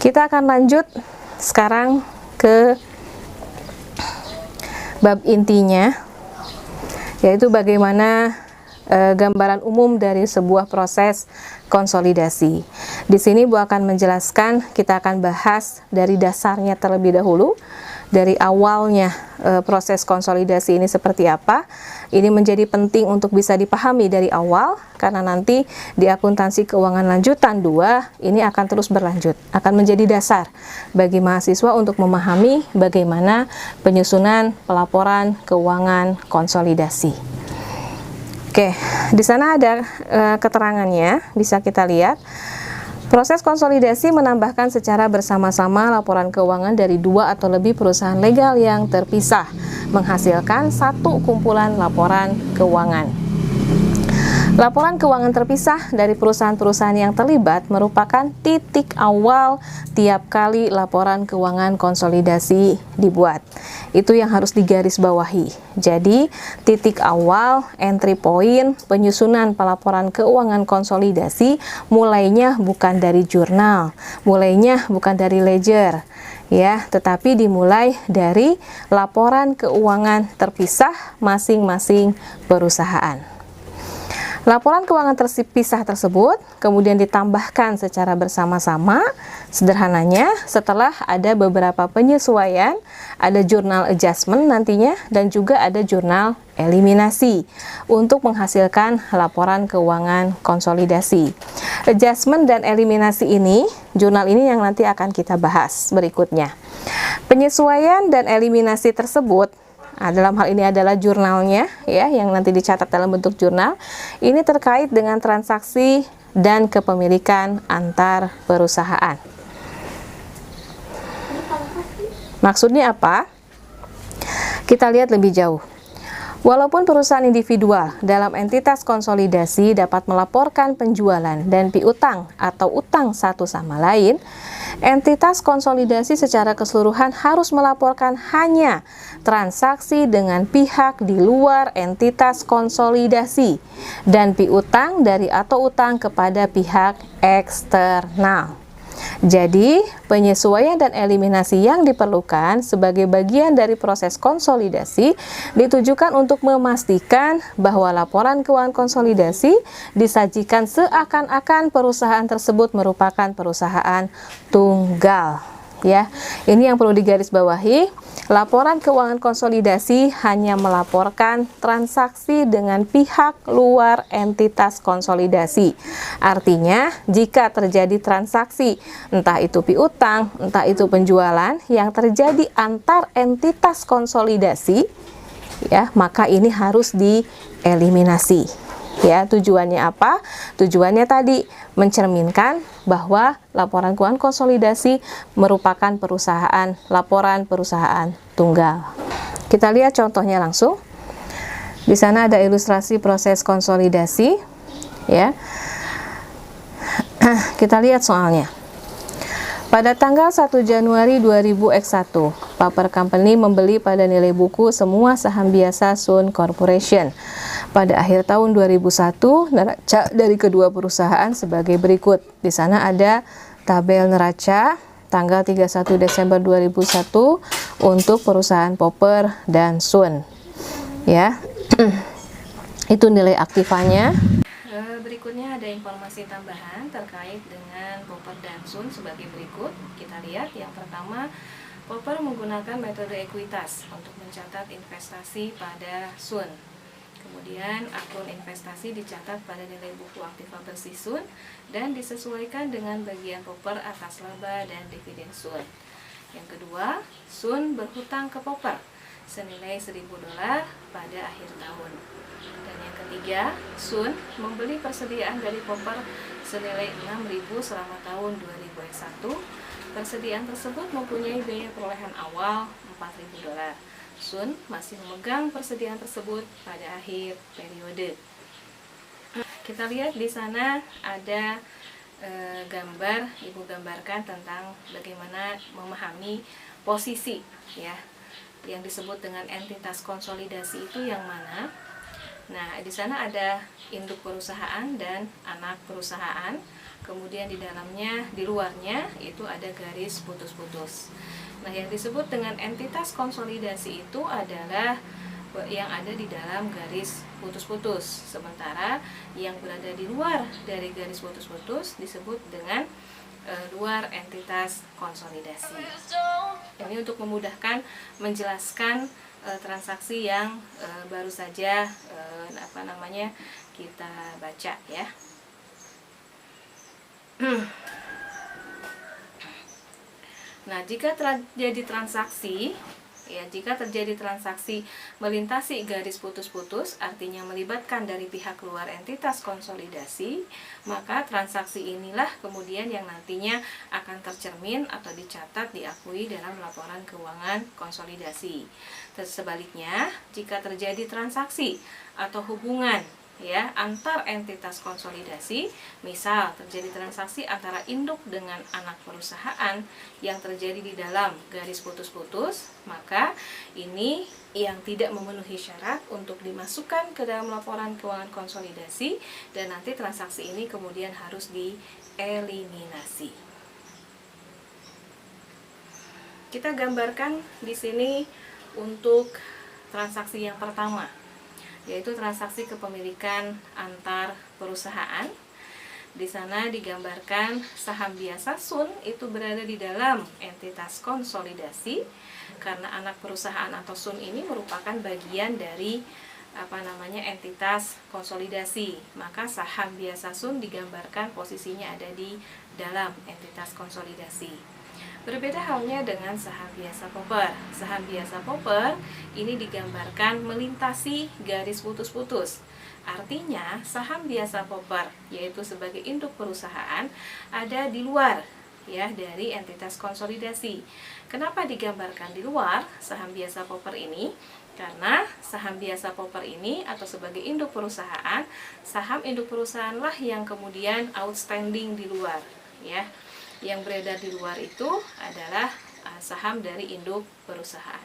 Kita akan lanjut sekarang ke bab intinya, yaitu bagaimana gambaran umum dari sebuah proses konsolidasi. Di sini Bu akan menjelaskan, kita akan bahas dari dasarnya terlebih dahulu, dari awalnya proses konsolidasi ini seperti apa. Ini menjadi penting untuk bisa dipahami dari awal, karena nanti di akuntansi keuangan lanjutan 2 ini akan terus berlanjut, akan menjadi dasar bagi mahasiswa untuk memahami bagaimana penyusunan pelaporan keuangan konsolidasi. Oke, di sana ada keterangannya, bisa kita lihat. Proses konsolidasi menambahkan secara bersama-sama laporan keuangan dari 2 atau lebih perusahaan legal yang terpisah, menghasilkan satu kumpulan laporan keuangan. Laporan keuangan terpisah dari perusahaan-perusahaan yang terlibat merupakan titik awal tiap kali laporan keuangan konsolidasi dibuat. Itu yang harus digarisbawahi. Jadi, titik awal, entry point, penyusunan pelaporan keuangan konsolidasi mulainya bukan dari jurnal, mulainya bukan dari ledger, ya, tetapi dimulai dari laporan keuangan terpisah masing-masing perusahaan. Laporan keuangan terpisah tersebut kemudian ditambahkan secara bersama-sama. Sederhananya, setelah ada beberapa penyesuaian, ada jurnal adjustment nantinya, dan juga ada jurnal eliminasi untuk menghasilkan laporan keuangan konsolidasi. Adjustment dan eliminasi ini, jurnal ini yang nanti akan kita bahas berikutnya. Penyesuaian dan eliminasi tersebut, dalam hal ini adalah jurnalnya, ya, yang nanti dicatat dalam bentuk jurnal. Ini terkait dengan transaksi dan kepemilikan antar perusahaan. Maksudnya apa? Kita lihat lebih jauh. Walaupun perusahaan individual dalam entitas konsolidasi dapat melaporkan penjualan dan piutang atau utang satu sama lain, entitas konsolidasi secara keseluruhan harus melaporkan hanya transaksi dengan pihak di luar entitas konsolidasi dan piutang dari atau utang kepada pihak eksternal. Jadi, penyesuaian dan eliminasi yang diperlukan sebagai bagian dari proses konsolidasi ditujukan untuk memastikan bahwa laporan keuangan konsolidasi disajikan seakan-akan perusahaan tersebut merupakan perusahaan tunggal. Ya, ini yang perlu digarisbawahi. Laporan keuangan konsolidasi hanya melaporkan transaksi dengan pihak luar entitas konsolidasi. Artinya, jika terjadi transaksi, entah itu piutang, entah itu penjualan yang terjadi antar entitas konsolidasi, ya, maka ini harus dieliminasi. Ya, tujuannya apa? Tujuannya tadi mencerminkan bahwa laporan keuangan konsolidasi merupakan laporan perusahaan tunggal. Kita lihat contohnya langsung. Di sana ada ilustrasi proses konsolidasi, ya. Kita lihat soalnya. Pada tanggal 1 Januari 2000X1, Paper Company membeli pada nilai buku semua saham biasa Sun Corporation. Pada akhir tahun 2001, neraca dari kedua perusahaan sebagai berikut. Di sana ada tabel neraca tanggal 31 Desember 2001 untuk perusahaan Popper dan Sun. Ya. Itu nilai aktifanya. Berikutnya ada informasi tambahan terkait dengan Popper dan Sun sebagai berikut. Kita lihat yang pertama, Popper menggunakan metode ekuitas untuk mencatat investasi pada Sun. Kemudian akun investasi dicatat pada nilai buku aktiva bersih Sun dan disesuaikan dengan bagian Popper atas laba dan dividen Sun. Yang kedua, Sun berhutang ke Popper senilai $1.000 pada akhir tahun. Dan yang ketiga, Sun membeli persediaan dari Popper senilai $6.000 selama tahun 2001. Persediaan tersebut mempunyai biaya perolehan awal $4.000. Sun masih memegang persediaan tersebut pada akhir periode. Kita lihat di sana ada gambar, Ibu gambarkan tentang bagaimana memahami posisi, ya, yang disebut dengan entitas konsolidasi itu yang mana. Nah, di sana ada induk perusahaan dan anak perusahaan. Kemudian di dalamnya, di luarnya itu ada garis putus-putus. Nah, yang disebut dengan entitas konsolidasi itu adalah yang ada di dalam garis putus-putus. Sementara yang berada di luar dari garis putus-putus disebut dengan luar entitas konsolidasi. Ini untuk memudahkan menjelaskan transaksi yang baru saja kita baca ya. Nah, jika terjadi transaksi melintasi garis putus-putus, artinya melibatkan dari pihak luar entitas konsolidasi, maka transaksi inilah kemudian yang nantinya akan tercermin atau dicatat diakui dalam laporan keuangan konsolidasi. Sebaliknya, jika terjadi transaksi atau hubungan antar entitas konsolidasi, misal terjadi transaksi antara induk dengan anak perusahaan yang terjadi di dalam garis putus-putus, maka ini yang tidak memenuhi syarat untuk dimasukkan ke dalam laporan keuangan konsolidasi, dan nanti transaksi ini kemudian harus dieliminasi. Kita gambarkan di sini untuk transaksi yang pertama, yaitu transaksi kepemilikan antar perusahaan. Di sana digambarkan saham biasa Sun itu berada di dalam entitas konsolidasi karena anak perusahaan atau Sun ini merupakan bagian dari entitas konsolidasi. Maka saham biasa Sun digambarkan posisinya ada di dalam entitas konsolidasi. Berbeda halnya dengan saham biasa Popper. Saham biasa Popper ini digambarkan melintasi garis putus-putus. Artinya saham biasa Popper, yaitu sebagai induk perusahaan, ada di luar dari entitas konsolidasi. Kenapa digambarkan di luar saham biasa Popper ini? Karena saham biasa Popper ini atau sebagai induk perusahaan, saham induk perusahaanlah yang kemudian outstanding di luar Yang beredar di luar itu adalah saham dari induk perusahaan.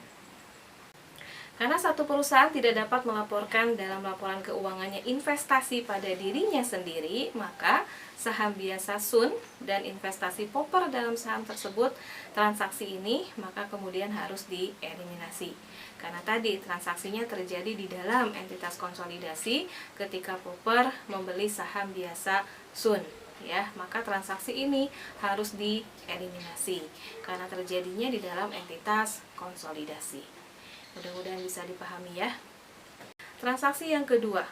Karena satu perusahaan tidak dapat melaporkan dalam laporan keuangannya investasi pada dirinya sendiri, maka saham biasa Sun dan investasi Popper dalam saham tersebut, transaksi ini maka kemudian harus dieliminasi. Karena tadi transaksinya terjadi di dalam entitas konsolidasi ketika Popper membeli saham biasa Sun. Maka transaksi ini harus dieliminasi karena terjadinya di dalam entitas konsolidasi. Mudah-mudahan bisa dipahami ya. Transaksi yang kedua,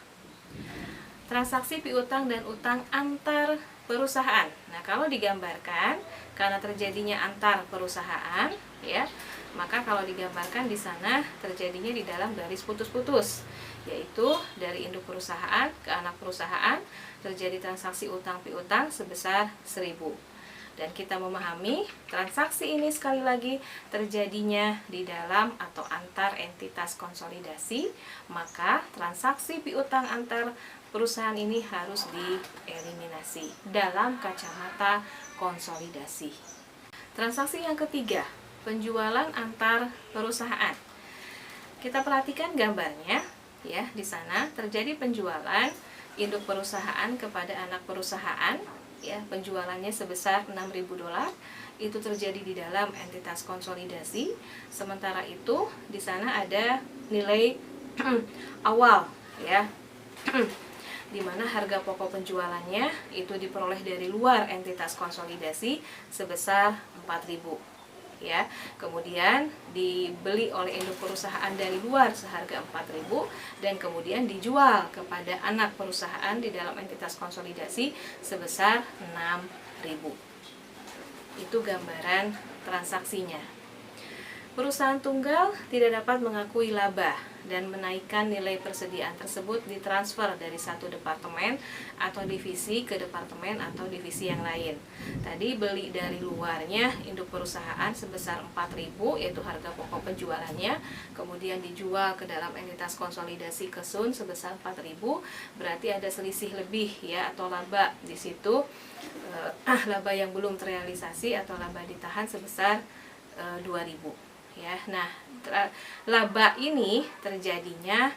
transaksi piutang dan utang antar perusahaan. Nah, kalau digambarkan karena terjadinya antar perusahaan maka kalau digambarkan di sana terjadinya di dalam garis putus-putus, yaitu dari induk perusahaan ke anak perusahaan terjadi transaksi utang piutang sebesar 1.000. Dan kita memahami transaksi ini sekali lagi terjadinya di dalam atau antar entitas konsolidasi, maka transaksi piutang antar perusahaan ini harus dieliminasi dalam kacamata konsolidasi. Transaksi yang ketiga, penjualan antar perusahaan. Kita perhatikan gambarnya di sana terjadi penjualan induk perusahaan kepada anak perusahaan, penjualannya sebesar $6.000, itu terjadi di dalam entitas konsolidasi. Sementara itu di sana ada nilai awal di mana harga pokok penjualannya itu diperoleh dari luar entitas konsolidasi sebesar 4.000. Kemudian dibeli oleh induk perusahaan dari luar seharga 4.000 dan kemudian dijual kepada anak perusahaan di dalam entitas konsolidasi sebesar 6.000. Itu gambaran transaksinya. Perusahaan tunggal tidak dapat mengakui laba dan menaikkan nilai persediaan tersebut ditransfer dari satu departemen atau divisi ke departemen atau divisi yang lain. Tadi beli dari luarnya induk perusahaan sebesar 4.000, yaitu harga pokok penjualannya, kemudian dijual ke dalam entitas konsolidasi ke Sun sebesar 4.000, berarti ada selisih lebih atau laba di situ, laba yang belum terrealisasi atau laba ditahan sebesar 2.000. Nah, laba ini terjadinya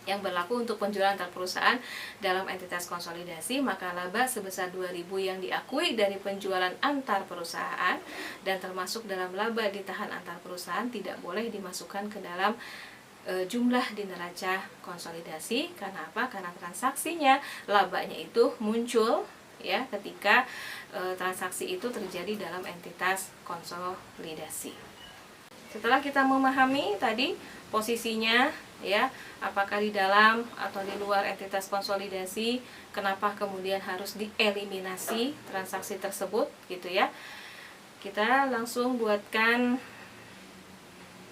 yang berlaku untuk penjualan antar perusahaan dalam entitas konsolidasi, maka laba sebesar 2.000 yang diakui dari penjualan antar perusahaan dan termasuk dalam laba ditahan antar perusahaan tidak boleh dimasukkan ke dalam jumlah di neraca konsolidasi. Karena apa? Karena transaksinya, labanya itu muncul ya ketika transaksi itu terjadi dalam entitas konsolidasi. Setelah kita memahami tadi posisinya ya, apakah di dalam atau di luar entitas konsolidasi, kenapa kemudian harus dieliminasi transaksi tersebut gitu ya. Kita langsung buatkan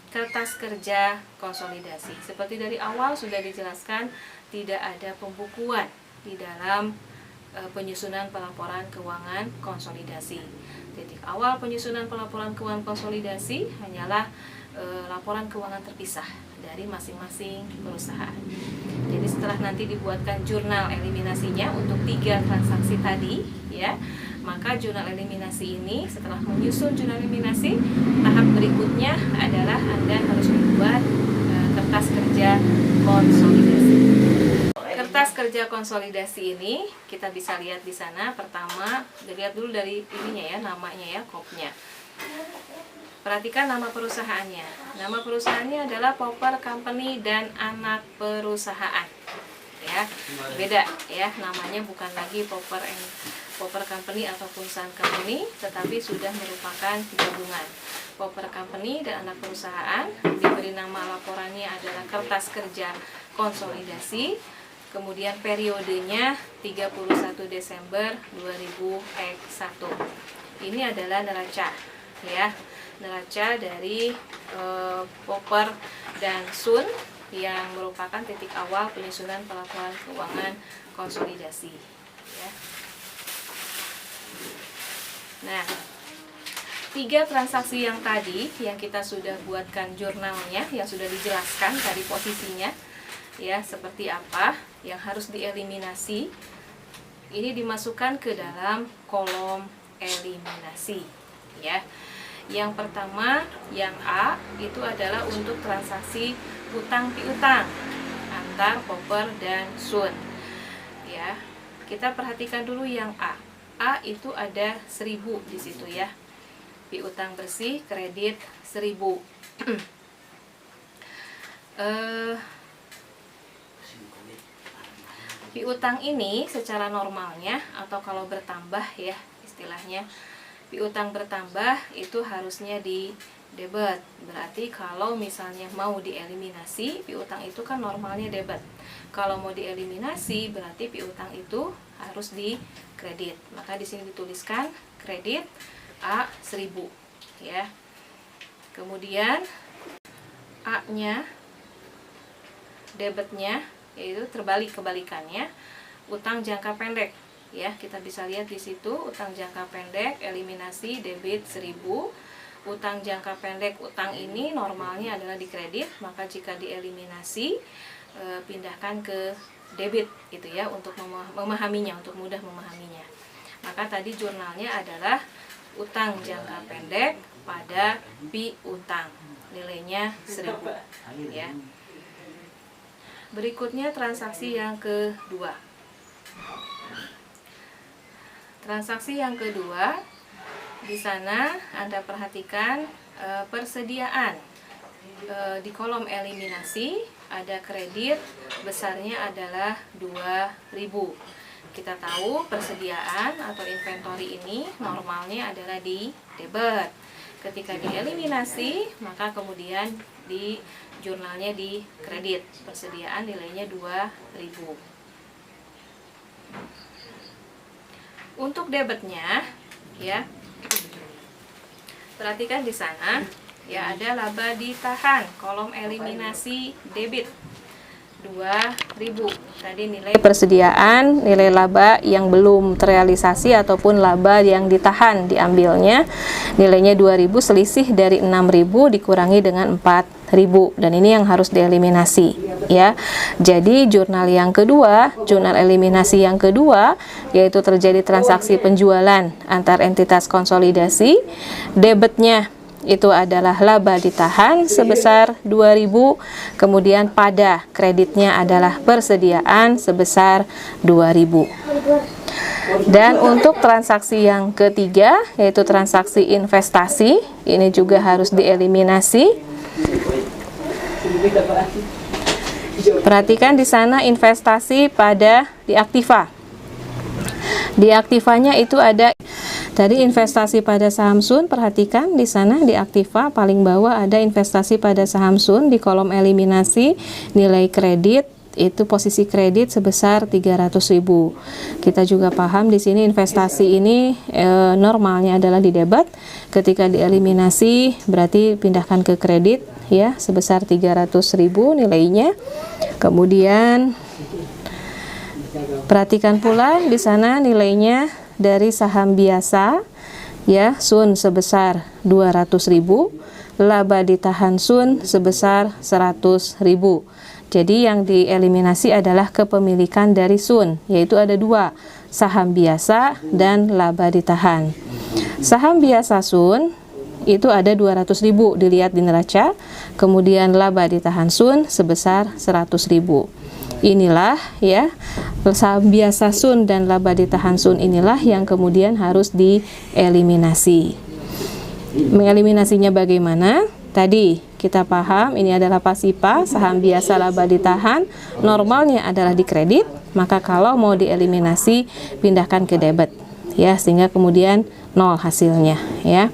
kertas kerja konsolidasi. Seperti dari awal sudah dijelaskan, tidak ada pembukuan di dalam penyusunan pelaporan keuangan konsolidasi. Titik awal penyusunan pelaporan keuangan konsolidasi hanyalah laporan keuangan terpisah dari masing-masing perusahaan. Jadi setelah nanti dibuatkan jurnal eliminasinya untuk 3 transaksi tadi ya, maka jurnal eliminasi ini, setelah menyusun jurnal eliminasi, tahap berikutnya adalah Anda harus membuat kertas kerja konsolidasi. Kertas kerja konsolidasi ini kita bisa lihat di sana. Pertama, dilihat dulu dari ininya ya, namanya ya, kopnya. Perhatikan nama perusahaannya. Nama perusahaannya adalah Popper Company dan anak perusahaan. Ya, beda ya, namanya bukan lagi Popper Company ataupun Sun Company, tetapi sudah merupakan gabungan. Popper Company dan anak perusahaan, diberi nama laporannya adalah kertas kerja konsolidasi. Kemudian periodenya 31 Desember 2001. Ini adalah neraca ya, neraca dari Popper dan Sun yang merupakan titik awal penyusunan pelaporan keuangan konsolidasi ya. Nah, 3 transaksi yang tadi yang kita sudah buatkan jurnalnya, yang sudah dijelaskan tadi posisinya ya, seperti apa yang harus dieliminasi, ini dimasukkan ke dalam kolom eliminasi ya. Yang pertama, yang A, itu adalah untuk transaksi utang piutang antar Popper dan Sun ya. Kita perhatikan dulu yang A. A itu ada 1.000 di situ ya. Piutang bersih kredit 1.000. Piutang ini secara normalnya, atau kalau bertambah ya istilahnya, piutang bertambah itu harusnya di debit. Berarti kalau misalnya mau dieliminasi, piutang itu kan normalnya debit. Kalau mau dieliminasi berarti piutang itu harus di kredit. Maka di sini dituliskan kredit A 1.000 ya. Kemudian A-nya, debitnya, yaitu kebalikannya, utang jangka pendek ya. Kita bisa lihat di situ utang jangka pendek eliminasi debit 1.000. Utang jangka pendek, utang ini normalnya adalah di kredit, maka jika dieliminasi pindahkan ke debit gitu ya, untuk memahaminya, untuk mudah memahaminya. Maka tadi jurnalnya adalah utang jangka pendek pada piutang, nilainya 1.000 ya. Berikutnya transaksi yang kedua. Transaksi yang kedua, di sana Anda perhatikan persediaan. Di kolom eliminasi ada kredit, besarnya adalah 2.000. Kita tahu persediaan atau inventory ini normalnya adalah di debit. Ketika dieliminasi, maka kemudian di jurnalnya di kredit. Persediaan nilainya 2.000. Untuk debitnya ya, perhatikan di sana ya, ada laba ditahan, kolom eliminasi debit 2.000. Tadi nilai persediaan, nilai laba yang belum terrealisasi ataupun laba yang ditahan diambilnya, nilainya 2.000, selisih dari 6.000 dikurangi dengan 4.000, dan ini yang harus dieliminasi ya. Jadi jurnal yang kedua, jurnal eliminasi yang kedua, yaitu terjadi transaksi penjualan antar entitas konsolidasi, debitnya itu adalah laba ditahan sebesar 2.000, kemudian pada kreditnya adalah persediaan sebesar 2.000. Dan untuk transaksi yang ketiga, yaitu transaksi investasi, ini juga harus dieliminasi. Perhatikan di sana investasi pada di aktiva. Di aktivanya itu ada tadi investasi pada saham Sun. Perhatikan di sana di aktiva paling bawah ada investasi pada saham Sun. Di kolom eliminasi nilai kredit itu posisi kredit sebesar 300.000. Kita juga paham di sini investasi ini normalnya adalah di debit. Ketika dieliminasi berarti pindahkan ke kredit ya sebesar 300.000 nilainya. Kemudian perhatikan pula di sana nilainya dari saham biasa ya Sun sebesar 200.000, laba ditahan Sun sebesar 100.000. Jadi yang dieliminasi adalah kepemilikan dari Sun, yaitu ada dua, saham biasa dan laba ditahan. Saham biasa Sun itu ada 200.000 dilihat di neraca, kemudian laba ditahan Sun sebesar 100.000. Inilah ya saham biasa Sun dan laba ditahan Sun inilah yang kemudian harus dieliminasi. Mengeliminasinya bagaimana? Tadi kita paham ini adalah pasipa, saham biasa laba ditahan, normalnya adalah di kredit, maka kalau mau dieliminasi pindahkan ke debit ya sehingga kemudian nol hasilnya ya.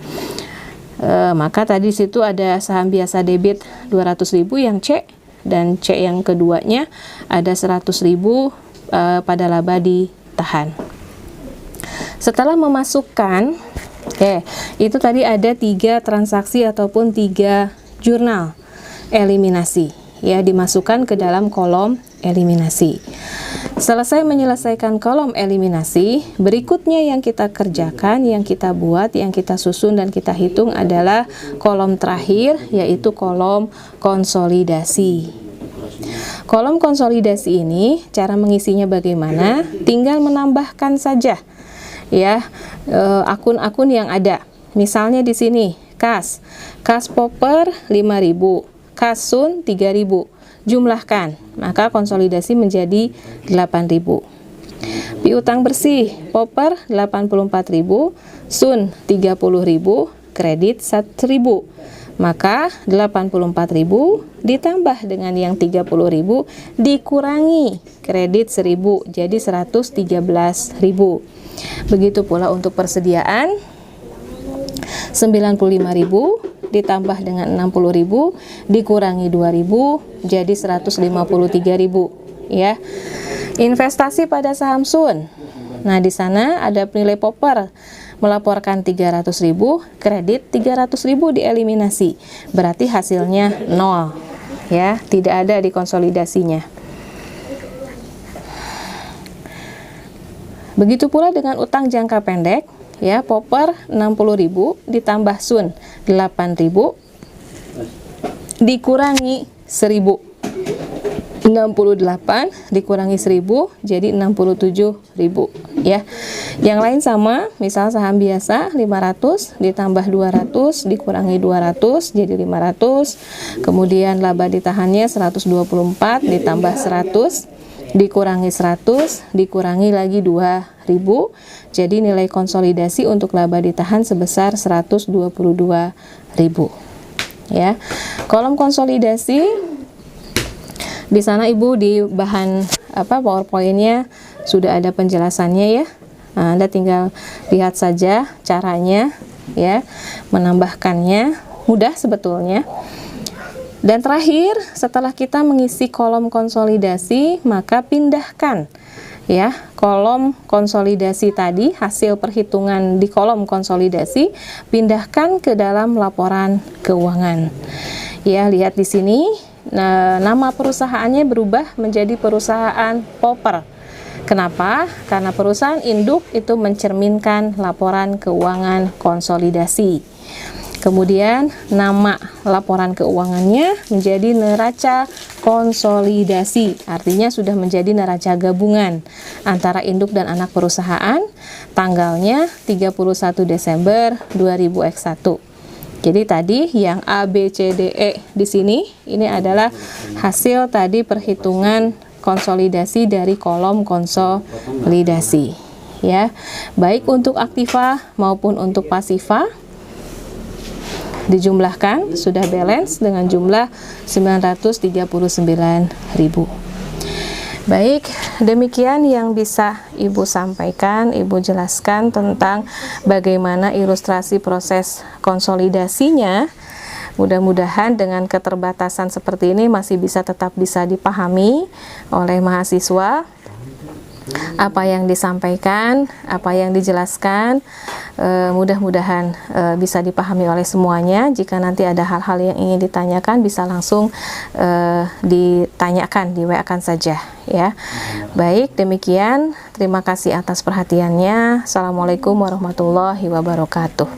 Maka tadi situ ada saham biasa debit 200.000 yang C, dan C yang keduanya ada 100.000 pada laba ditahan. Setelah memasukkan itu tadi ada 3 transaksi ataupun 3 jurnal eliminasi ya dimasukkan ke dalam kolom eliminasi. Selesai menyelesaikan kolom eliminasi, berikutnya yang kita kerjakan, yang kita buat, yang kita susun dan kita hitung adalah kolom terakhir, yaitu kolom konsolidasi. Kolom konsolidasi ini cara mengisinya bagaimana? Tinggal menambahkan saja ya akun-akun yang ada. Misalnya di sini kas Popper 5.000, kas Sun 3.000. Jumlahkan, maka konsolidasi menjadi 8.000. Piutang bersih Popper 84.000, Sun 30.000, kredit 1.000. Maka 84.000 ditambah dengan yang 30.000 dikurangi kredit 1.000 jadi 113.000. Begitu pula untuk persediaan 95.000 ditambah dengan 60.000 dikurangi 2.000 jadi 153.000 ya. Investasi pada saham Sun. Nah, di sana ada nilai Popper melaporkan 300.000, kredit 300.000 dieliminasi. Berarti hasilnya 0 ya, tidak ada di konsolidasinya. Begitu pula dengan utang jangka pendek. Ya, Popper 60.000 ditambah Sun 8.000 dikurangi 1.000. 68 dikurangi 1.000 jadi 67.000 ya. Yang lain sama, misal saham biasa 500 ditambah 200 dikurangi 200 jadi 500. Kemudian laba ditahannya 124 ditambah 100 dikurangi 100 dikurangi lagi 2.000. Jadi nilai konsolidasi untuk laba ditahan sebesar 122.000 ya. Kolom konsolidasi di sana Ibu di bahan PowerPoint-nya sudah ada penjelasannya ya. Nah, Anda tinggal lihat saja caranya ya, menambahkannya mudah sebetulnya. Dan terakhir, setelah kita mengisi kolom konsolidasi, maka pindahkan ya kolom konsolidasi tadi, hasil perhitungan di kolom konsolidasi, pindahkan ke dalam laporan keuangan. Ya, lihat di sini, nama perusahaannya berubah menjadi perusahaan Popper. Kenapa? Karena perusahaan induk itu mencerminkan laporan keuangan konsolidasi. Kemudian nama laporan keuangannya menjadi neraca konsolidasi, artinya sudah menjadi neraca gabungan antara induk dan anak perusahaan, tanggalnya 31 Desember 2000 X1. Jadi tadi yang A, B, C, D, E di sini ini adalah hasil tadi perhitungan konsolidasi dari kolom konsolidasi, ya. Baik untuk aktiva maupun untuk pasiva dijumlahkan sudah balance dengan jumlah 939.000. Baik, demikian yang bisa Ibu sampaikan, Ibu jelaskan tentang bagaimana ilustrasi proses konsolidasinya. Mudah-mudahan dengan keterbatasan seperti ini masih tetap bisa dipahami oleh mahasiswa. Apa yang disampaikan, apa yang dijelaskan, mudah-mudahan bisa dipahami oleh semuanya. Jika nanti ada hal-hal yang ingin ditanyakan, bisa langsung ditanyakan, di-WA-kan saja, ya. Baik, demikian. Terima kasih atas perhatiannya. Assalamualaikum warahmatullahi wabarakatuh.